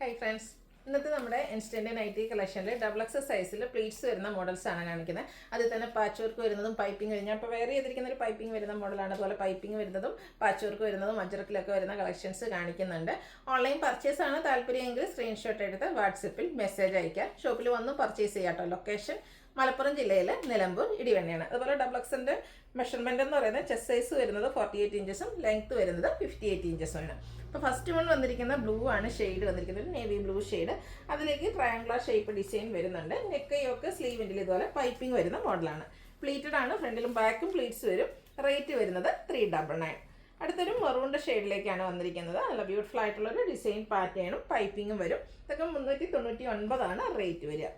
Hi friends. ഇന്നത്തെ നമ്മുടെ instant nightie കളക്ഷനിൽ double X സൈസിൽ പ്ലീറ്റ്സ് വരുന്ന മോഡൽസ് ആണ് കാണിക്കുന്നത്. അതിൽ തന്നെ പാച്ച് വർക്ക് വരുന്നതും പൈപ്പിംഗ് കഴിഞ്ഞാൽ ഇപ്പോൾ വേറെ ചെയ്തിരിക്കുന്ന ഒരു പൈപ്പിംഗ് വരുന്ന മോഡലാണ്. അതുപോലെ പൈപ്പിംഗ് വരുന്നതും പാച്ച് വർക്ക് വരുന്നതും അജറക്കിലൊക്കെ വരുന്ന കളക്ഷൻസ് കാണിക്കുന്നുണ്ട്. ഓൺലൈൻ പർച്ചേസ് ആണ് താല്പര്യമെങ്കിൽ സ്ക്രീൻഷോട്ട് എടുത്ത് വാട്സപ്പിൽ മെസ്സേജ് അയക്കാം. ഷോപ്പിൽ വന്ന് പർച്ചേസ് ചെയ്യാട്ടോ. ലൊക്കേഷൻ മലപ്പുറം ജില്ലയിലെ നിലമ്പൂർ ഇടിവണ്ണയാണ്. അതുപോലെ ഡബിൾ എക്സിൻ്റെ മെഷർമെൻറ്റ് എന്ന് പറയുന്നത് ചെസ്റ്റ് സൈസ് വരുന്നത് 48 ഇഞ്ചസും ലെങ്ത് വരുന്നത് 58 ഇഞ്ചസും ആണ്. അപ്പോൾ ഫസ്റ്റ് വൺ വന്നിരിക്കുന്ന ബ്ലൂ ആണ് ഷെയ്ഡ് വന്നിരിക്കുന്നത്, ഒരു നേവി ബ്ലൂ ഷെയ്ഡ്. അതിലേക്ക് ട്രയാങ്കുലർ ഷേപ്പ് ഡിസൈൻ വരുന്നുണ്ട്. നെക്കയൊക്കെ സ്ലീവിൻ്റെ ഇതുപോലെ പൈപ്പിംഗ് വരുന്ന മോഡലാണ്. പ്ലീറ്റഡ് ആണ്, ഫ്രണ്ടിലും ബാക്കും പ്ലീറ്റ്സ് വരും. റേറ്റ് വരുന്നത് 399. അടുത്തൊരു മെറൂണിൻ്റെ ഷെയ്ഡിലേക്കാണ് വന്നിരിക്കുന്നത്. നല്ല ബ്യൂട്ടിഫുൾ ആയിട്ടുള്ളൊരു ഡിസൈൻ പാറ്റേണും പൈപ്പിങ്ങും വരും. ഇതൊക്കെ 399 റേറ്റ് വരിക.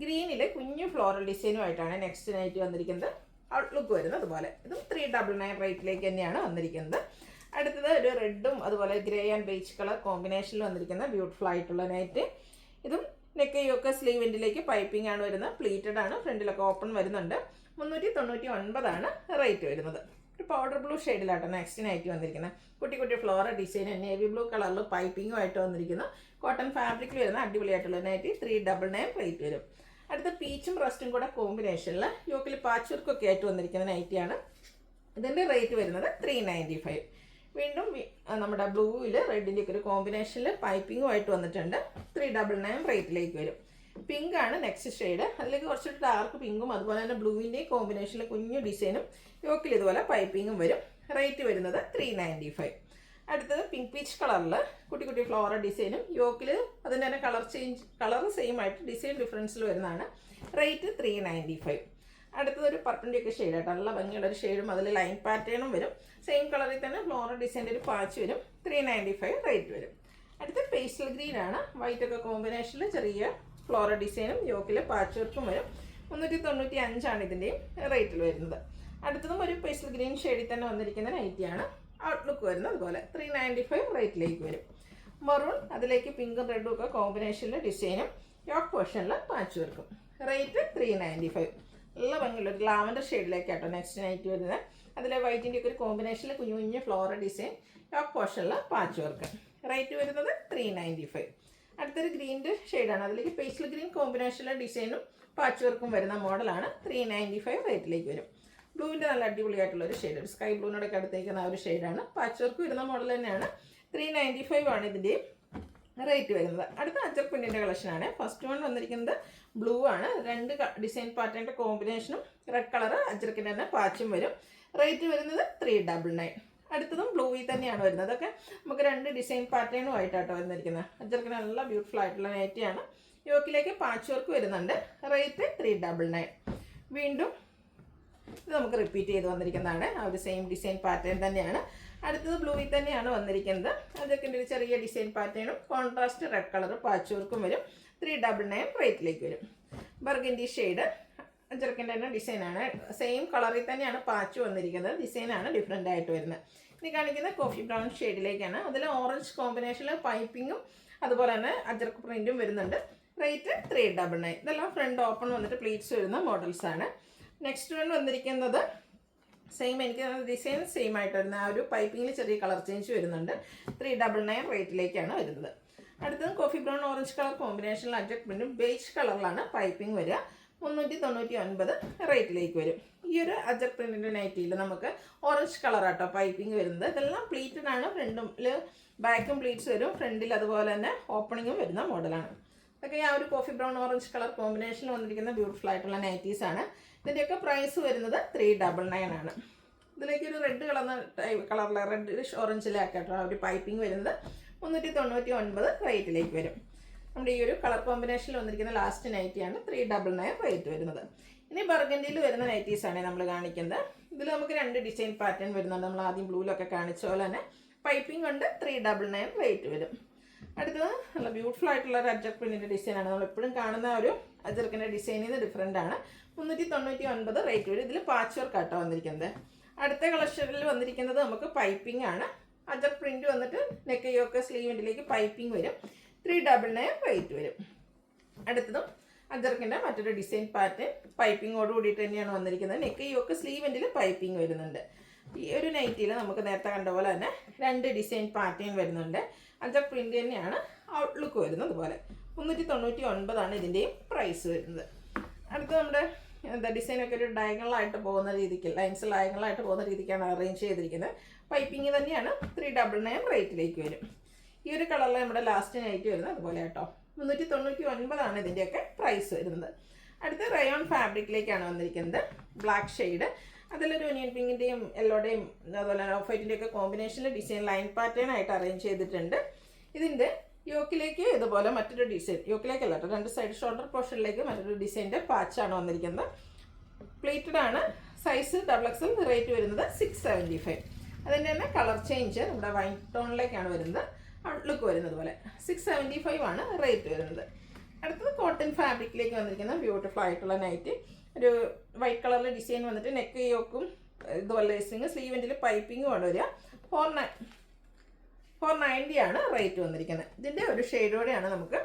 ഗ്രീനിൽ കുഞ്ഞു ഫ്ലോറൽ ഡിസൈനുമായിട്ടാണ് നെക്സ്റ്റ് നൈറ്റ് വന്നിരിക്കുന്നത്. ഔട്ട്ലുക്ക് വരുന്നത് അതുപോലെ. ഇതും 399 റേറ്റിലേക്ക് തന്നെയാണ് വന്നിരിക്കുന്നത്. അടുത്തത് ഒരു റെഡും അതുപോലെ ഗ്രേ ആൻഡ് ബേജ് കളർ കോമ്പിനേഷനിൽ വന്നിരിക്കുന്ന ബ്യൂട്ടിഫുൾ ആയിട്ടുള്ള നൈറ്റ്. ഇതും നെക്കയൊക്കെ സ്ലീവിൻ്റിലേക്ക് പൈപ്പിംഗ് ആണ് വരുന്നത്. പ്ലീറ്റഡ് ആണ്, ഫ്രണ്ടിലൊക്കെ ഓപ്പൺ വരുന്നുണ്ട്. 399 റേറ്റ് വരുന്നത്. ഒരു പൗഡർ ബ്ലൂ ഷെയ്ഡിലാട്ടോ നെക്സ്റ്റ് നൈറ്റ് വന്നിരിക്കുന്നത്. കുട്ടി കുട്ടി ഫ്ലോറൽ ഡിസൈൻ നേവി ബ്ലൂ കളറിൽ പൈപ്പിങ്ങുമായിട്ട് വന്നിരിക്കുന്നു. കോട്ടൺ ഫാബ്രിക്കിൽ വരുന്ന അടിപൊളിയായിട്ടുള്ള നൈറ്റ് 399 റേറ്റ് വരും. അടുത്ത പീച്ചും റസ്റ്റും കൂടെ കോമ്പിനേഷനിൽ യോക്കിൽ പാച്ച് വർക്കൊക്കെ ആയിട്ട് വന്നിരിക്കുന്ന നൈറ്റിയാണ്. ഇതിൻ്റെ റേറ്റ് വരുന്നത് 395. വീണ്ടും നമ്മുടെ ബ്ലൂവിൽ റെഡിൻ്റെ ഒക്കെ ഒരു കോമ്പിനേഷനിൽ പൈപ്പിങ്ങുമായിട്ട് വന്നിട്ടുണ്ട്. 399 റേറ്റിലേക്ക് വരും. പിങ്ക് ആണ് നെക്സ്റ്റ് ഷെയ്ഡ്. അതിലേക്ക് കുറച്ചൊരു ഡാർക്ക് പിങ്കും അതുപോലെ തന്നെ ബ്ലൂവിൻ്റെയും കോമ്പിനേഷനിൽ കുഞ്ഞു ഡിസൈനും യോക്കിൽ ഇതുപോലെ പൈപ്പിങ്ങും വരും. റേറ്റ് വരുന്നത് 395. അടുത്തത് പിങ്ക് പീച്ച് കളറിൽ കുട്ടി കുട്ടി ഫ്ലോറൽ ഡിസൈനും യോക്കിൽ അതിൻ്റെ തന്നെ കളർ സെയിം ആയിട്ട് ഡിസൈൻ ഡിഫറൻസിൽ വരുന്നതാണ്. റേറ്റ് 395. അടുത്തതൊരു പർപ്പിൻ്റെ ഒക്കെ ഷെയ്ഡ് ആയിട്ട് നല്ല ഭംഗിയുള്ളൊരു ഷെയ്ഡും അതിൽ ലൈൻ പാറ്റേണും വരും. സെയിം കളറിൽ തന്നെ ഫ്ലോറൽ ഡിസൈൻ്റെ ഒരു പാച്ച് വരും. 395 റേറ്റ് വരും. അടുത്ത പേസ്റ്റൽ ഗ്രീൻ ആണ്. വൈറ്റ് ഒക്കെ കോമ്പിനേഷനിൽ ചെറിയ ഫ്ലോറൽ ഡിസൈനും യോക്കിൽ പാച്ച് വർക്കും വരും. 395 ഇതിൻ്റെയും റേറ്റിൽ വരുന്നത്. അടുത്തതും ഒരു പേസ്റ്റൽ ഗ്രീൻ ഷെയ്ഡിൽ തന്നെ വന്നിരിക്കുന്ന നൈറ്റിയാണ്. ഔട്ട്ലുക്ക് വരുന്നത് അതുപോലെ 395 റേറ്റിലേക്ക് വരും. മറൂൺ അതിലേക്ക് പിങ്കും റെഡും ഒക്കെ കോമ്പിനേഷനിൽ ഡിസൈനും യോക്ക് പോർഷനിൽ പാച്ച് വർക്കും. റേറ്റ് 395. നല്ല ഭംഗിയുള്ളൊരു ലാവൻഡർ ഷെയ്ഡിലേക്കാട്ടോ നെക്സ്റ്റ് നൈറ്റ് വരുന്നത്. അതിലെ വൈറ്റിൻ്റെ ഒക്കെ ഒരു കോമ്പിനേഷനിൽ കുഞ്ഞു കുഞ്ഞു ഫ്ലോറൽ ഡിസൈൻ യോക്ക് പോർഷനിൽ പാച്ച് വർക്ക്. റേറ്റ് വരുന്നത് 395. അടുത്തൊരു ഗ്രീൻ്റെ ഷെയ്ഡാണ്. അതിലേക്ക് പേസ്റ്റൽ ഗ്രീൻ കോമ്പിനേഷനിലെ ഡിസൈനും പാച്ച് വർക്കും വരുന്ന മോഡലാണ്. 395 റേറ്റിലേക്ക് വരും. ബ്ലൂവിൻ്റെ നല്ല അടിപൊളിയായിട്ടുള്ളൊരു ഷെയ്ഡ്, ഒരു സ്കൈ ബ്ലൂവിനോടൊക്കെ അടുത്തേക്കുന്ന ആ ഒരു ഷെയ്ഡാണ്. പാച്ച് വർക്ക് വരുന്ന മോഡൽ തന്നെയാണ്. 395 ഇതിൻ്റെയും റേറ്റ് വരുന്നത്. അടുത്ത അജർ പ്രിൻറ്റിൻ്റെ കളക്ഷനാണ്. ഫസ്റ്റ് വൺ വന്നിരിക്കുന്നത് ബ്ലൂ ആണ്. രണ്ട് ഡിസൈൻ പാറ്റേണിൻ്റെ കോമ്പിനേഷനും റെഡ് കളർ അജർക്കിൻ്റെ തന്നെ പാച്ചും വരും. റേറ്റ് വരുന്നത് 399. അടുത്തതും ബ്ലൂവിൽ തന്നെയാണ് വരുന്നത്. അതൊക്കെ നമുക്ക് രണ്ട് ഡിസൈൻ പാറ്റേണും ആയിട്ടാട്ടോ വന്നിരിക്കുന്നത്. അജർക്കിന് നല്ല ബ്യൂട്ടിഫുൾ ആയിട്ടുള്ള നൈറ്റിയാണ്. യോക്കിലേക്ക് പാച്ച് വർക്ക് വരുന്നുണ്ട്. റേറ്റ് 399. വീണ്ടും ഇത് നമുക്ക് റിപ്പീറ്റ് ചെയ്ത് വന്നിരിക്കുന്നതാണ്. ആ ഒരു സെയിം ഡിസൈൻ പാറ്റേൺ തന്നെയാണ്. അടുത്തത് ബ്ലൂവിൽ തന്നെയാണ് വന്നിരിക്കുന്നത്. അതൊക്കെ ഒരു ചെറിയ ഡിസൈൻ പാറ്റേണും കോൺട്രാസ്റ്റ് റെഡ് കളർ പാച്ച് വർക്കും വരും. 399 റേറ്റിലേക്ക് വരും. ബർഗൻഡി ഷെയ്ഡ് അജർക്കിൻ്റെ തന്നെ ഡിസൈനാണ്. സെയിം കളറിൽ തന്നെയാണ് പാച്ച് വന്നിരിക്കുന്നത്. ഡിസൈനാണ് ഡിഫറെൻ്റ് ആയിട്ട് വരുന്നത്. ഇനി കാണിക്കുന്ന കോഫി ബ്രൗൺ ഷെയ്ഡിലേക്കാണ്. അതിൽ ഓറഞ്ച് കോമ്പിനേഷനിൽ പൈപ്പിങ്ങും അതുപോലെ തന്നെ അജർക്ക് പ്രിൻറ്റും വരുന്നുണ്ട്. റേറ്റ് 399. ഇതെല്ലാം ഫ്രണ്ട് ഓപ്പൺ വന്നിട്ട് പ്ലീറ്റ്സ് വരുന്ന മോഡൽസാണ്. നെക്സ്റ്റ് വൺ വന്നിരിക്കുന്നത് സെയിം, എനിക്ക് ഡിസൈൻ സെയിം ആയിട്ട് വരുന്ന ആ ഒരു പൈപ്പിങ്ങിൽ ചെറിയ കളർ ചേഞ്ച് വരുന്നുണ്ട്. 399 റേറ്റിലേക്കാണ് വരുന്നത്. അടുത്തത് കോഫി ബ്രൗൺ ഓറഞ്ച് കളർ കോമ്പിനേഷനിൽ അജക് പ്രിൻറ്റും ബേജ് കളറിലാണ് പൈപ്പിംഗ് വരിക. 399 റേറ്റിലേക്ക് വരും. ഈ ഒരു അജക് പ്രിൻറ്റിൻ്റെ നൈറ്റിയിൽ നമുക്ക് ഓറഞ്ച് കളറാട്ടോ പൈപ്പിംഗ് വരുന്നത്. ഇതെല്ലാം പ്ലീറ്റഡ് ആണ്. ഫ്രണ്ടിൽ ബാക്കും പ്ലീറ്റ്സ് വരും. ഫ്രണ്ടിൽ അതുപോലെ തന്നെ ഓപ്പണിങ്ങും വരുന്ന മോഡലാണ്. ഒക്കെ ആ ഒരു കോഫി ബ്രൗൺ ഓറഞ്ച് കളർ കോമ്പിനേഷനിൽ വന്നിരിക്കുന്ന ബ്യൂട്ടിഫുൾ ആയിട്ടുള്ള നൈറ്റീസാണ്. ഇതിൻ്റെയൊക്കെ പ്രൈസ് വരുന്നത് 399 ആണ്. ഇതിലേക്ക് ഒരു റെഡ് കളറിലെ റെഡ് ഓറഞ്ചിലാക്കാട്ടോ ആ ഒരു പൈപ്പിംഗ് വരുന്നത്. 399 റേറ്റിലേക്ക് വരും. നമ്മുടെ ഈ ഒരു കളർ കോമ്പിനേഷനിൽ വന്നിരിക്കുന്ന ലാസ്റ്റ് നൈറ്റിയാണ് 399 റേറ്റ് വരുന്നത്. ഇനി ബർഗൻഡിയിൽ വരുന്ന നൈറ്റീസാണ് നമ്മൾ കാണിക്കുന്നത്. ഇതിൽ നമുക്ക് രണ്ട് ഡിസൈൻ പാറ്റേൺ വരുന്നുണ്ട്. നമ്മൾ ആദ്യം ബ്ലൂവിലൊക്കെ കാണിച്ച പോലെ തന്നെ പൈപ്പിംഗ് കൊണ്ട് 399 റേറ്റ് വരും. അടുത്തത് നല്ല ബ്യൂട്ടിഫുൾ ആയിട്ടുള്ള ഒരു അജർക്ക് പ്രിൻറ്റിൻ്റെ ഡിസൈനാണ്. നമ്മൾ എപ്പോഴും കാണുന്ന ഒരു അജർക്കിൻ്റെ ഡിസൈനിൽ നിന്ന് ഡിഫറെൻ്റ് ആണ്. 399 റേറ്റ് വരും. ഇതിൽ പാച്ച് വർക്ക് ആട്ടോ വന്നിരിക്കുന്നത്. അടുത്ത കളക്ഷനിൽ വന്നിരിക്കുന്നത് നമുക്ക് പൈപ്പിംഗ് ആണ്. അജർക്ക് പ്രിൻറ്റ് വന്നിട്ട് നെക്കയൊക്കെ സ്ലീവിൻ്റിലേക്ക് പൈപ്പിംഗ് വരും. 399 റേറ്റ് വരും. അടുത്തതും അജർക്കിൻ്റെ മറ്റൊരു ഡിസൈൻ പാറ്റേൺ പൈപ്പിങ്ങോട് കൂടിയിട്ട് തന്നെയാണ് വന്നിരിക്കുന്നത്. നെക്കയൊക്കെ സ്ലീവിൻ്റിൽ പൈപ്പിംഗ് വരുന്നുണ്ട്. ഈ ഒരു നൈറ്റിയിൽ നമുക്ക് നേരത്തെ കണ്ട പോലെ തന്നെ രണ്ട് ഡിസൈൻ പാറ്റേൺ വരുന്നുണ്ട്. അജക് പ്രിൻ്റ് തന്നെയാണ് ഔട്ട്ലുക്ക് വരുന്നത് അതുപോലെ 399 ഇതിൻ്റെയും പ്രൈസ് വരുന്നത്. അടുത്ത് നമ്മുടെ ഡിസൈനൊക്കെ ഒരു ഡയഗണലായിട്ട് പോകുന്ന രീതിക്ക്, ലൈൻസ് ഡയഗണലായിട്ട് പോകുന്ന രീതിക്കാണ് അറേഞ്ച് ചെയ്തിരിക്കുന്നത്. പൈപ്പിംഗ് തന്നെയാണ്. 399 റേറ്റിലേക്ക് വരും. ഈ ഒരു കളറിൽ നമ്മുടെ ലാസ്റ്റ് നൈറ്റ് വരുന്നത് അതുപോലെ കേട്ടോ. 399 ഇതിൻ്റെയൊക്കെ പ്രൈസ് വരുന്നത്. അടുത്ത റയോൺ ഫാബ്രിക്കിലേക്കാണ് വന്നിരിക്കുന്നത്. ബ്ലാക്ക് ഷെയ്ഡ്, അതിലൊരു ഒനിയൻ പിങ്കിൻ്റെയും യെല്ലോയുടെയും അതുപോലെ ഓഫ് വൈറ്റിൻ്റെയൊക്കെ കോമ്പിനേഷനിൽ ഡിസൈൻ ലൈൻ പാറ്റേൺ ആയിട്ട് അറേഞ്ച് ചെയ്തിട്ടുണ്ട്. ഇതിൻ്റെ യോക്കിലേക്ക് ഇതുപോലെ മറ്റൊരു ഡിസൈൻ, യോക്കിലേക്കല്ല കേട്ടോ, 2 സൈഡ് ഷോൾഡർ പോർഷനിലേക്ക് മറ്റൊരു ഡിസൈൻ്റെ പാച്ചാണ് വന്നിരിക്കുന്നത്. പ്ലേറ്റഡ് ആണ്. Size XXL. റേറ്റ് വരുന്നത് 675. അതിൻ്റെ തന്നെ കളർ ചേഞ്ച് നമ്മുടെ വൈൻ ടോണിലേക്കാണ് വരുന്നത്. ഔട്ട്ലുക്ക് വരുന്നത് പോലെ 675 ആണ് റേറ്റ് വരുന്നത്. അടുത്തത് കോട്ടൺ ഫാബ്രിക്കിലേക്ക് വന്നിരിക്കുന്ന ബ്യൂട്ടിഫുൾ ആയിട്ടുള്ള നൈറ്റ്. ഒരു വൈറ്റ് കളറിലെ ഡിസൈൻ വന്നിട്ട് നെക്ക് യോക്കും ഇതുപോലെ ലേസിങ്, സ്ലീവിൻ്റെ പൈപ്പിങ്ങും ആണ് വരിക. 490 ആണ് റേറ്റ് വന്നിരിക്കുന്നത്. ഇതിൻ്റെ ഒരു ഷെയ്ഡോടെയാണ് നമുക്ക്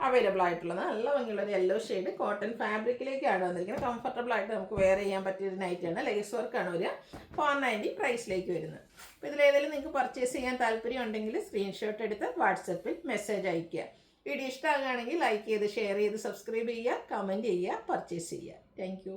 അവൈലബിൾ ആയിട്ടുള്ളത്. നല്ല ഭംഗിയുള്ളൊരു യെല്ലോ ഷെയ്ഡ് കോട്ടൺ ഫാബ്രിക്കിലേക്കാണ് വന്നിരിക്കുന്നത്. കംഫർട്ടബിൾ ആയിട്ട് നമുക്ക് വെയർ ചെയ്യാൻ പറ്റിയൊരു നൈറ്റാണ്. ലേസ് വർക്കാണ് വരിക. 490 പ്രൈസിലേക്ക് വരുന്നത്. അപ്പോൾ ഇതിലേതെങ്കിലും നിങ്ങൾക്ക് പർച്ചേസ് ചെയ്യാൻ താല്പര്യം ഉണ്ടെങ്കിൽ സ്ക്രീൻഷോട്ട് എടുത്ത് വാട്സപ്പിൽ മെസ്സേജ് അയയ്ക്കുക. വീഡിയോ ഇഷ്ടമാകുകയാണെങ്കിൽ ലൈക്ക് ചെയ്ത് ഷെയർ ചെയ്ത് സബ്സ്ക്രൈബ് ചെയ്യുക, കമൻറ്റ് ചെയ്യുക, പർച്ചേസ് ചെയ്യുക. താങ്ക്